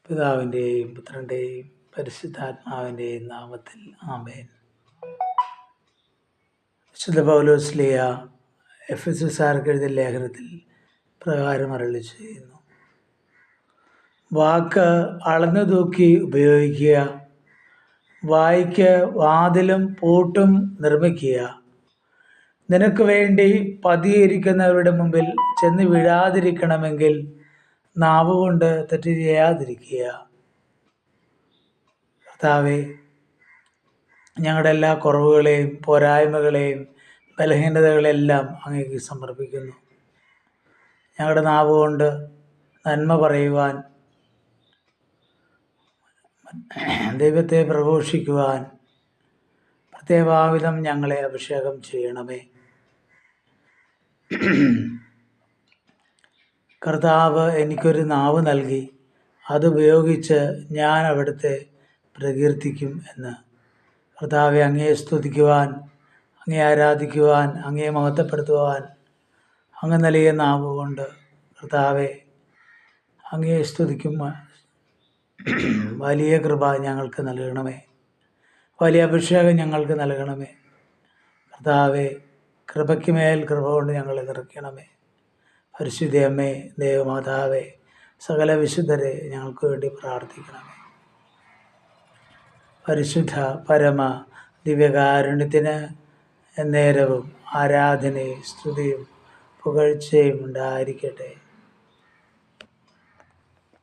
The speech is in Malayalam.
പിതാവിൻ്റെയും പുത്രൻ്റെയും പരിശുദ്ധാത്മാവിൻ്റെയും നാമത്തിൽ ആമേൻ. വിശുദ്ധ പൗലോസ്ലീഹ എഫെസൊസ്യർക്ക് എഴുതിയ ലേഖനത്തിൽ പ്രകാരം അരുളി ചെയ്യുന്നു: വാക്ക് അളന്നു തൂക്കി ഉപയോഗിക്കുക, വായ്ക്ക് വാതിലും പൂട്ടും നിർമ്മിക്കുക, നിനക്ക് വേണ്ടി പതിയിരിക്കുന്നവരുടെ മുമ്പിൽ ചെന്ന് വീഴാതിരിക്കണമെങ്കിൽ നാവ് കൊണ്ട് തെറ്റ് ചെയ്യാതിരിക്കുക. കർത്താവേ, ഞങ്ങളുടെ എല്ലാ കുറവുകളെയും പോരായ്മകളെയും ബലഹീനതകളെല്ലാം അങ്ങേക്ക് സമർപ്പിക്കുന്നു. ഞങ്ങളുടെ നാവ് കൊണ്ട് നന്മ പറയുവാൻ, ദൈവത്തെ പ്രഘോഷിക്കുവാൻ പ്രത്യേകവിധം ഞങ്ങളെ അഭിഷേകം ചെയ്യണമേ. കർത്താവ് എനിക്കൊരു നാവ് നൽകി, അതുപയോഗിച്ച് ഞാൻ അവിടുത്തെ പ്രകീർത്തിക്കും എന്ന്. കർത്താവെ, അങ്ങയെ സ്തുതിക്കുവാൻ, അങ്ങയെ ആരാധിക്കുവാൻ, അങ്ങയെ മഹത്വപ്പെടുത്തുവാൻ അങ്ങ് നൽകിയ നാവ് കൊണ്ട് കർത്താവെ അങ്ങയെ സ്തുതിക്കുവാൻ വലിയ കൃപ ഞങ്ങൾക്ക് നൽകണമേ. വലിയ അഭിഷേകം ഞങ്ങൾക്ക് നൽകണമേ. കർത്താവെ, കൃപയ്ക്ക് മേൽ കൃപ കൊണ്ട് ഞങ്ങളെ നിറയ്ക്കണമേ. പരിശുദ്ധയമ്മേ, ദേവമാതാവേ, സകല വിശുദ്ധരെ ഞങ്ങൾക്ക് വേണ്ടി പ്രാർത്ഥിക്കണമേ. പരിശുദ്ധ പരമ ദിവ്യകാരുണ്യത്തിന് എന്നേരവും ആരാധനയും സ്തുതിയും പുകഴ്ചയും ഉണ്ടായിരിക്കട്ടെ.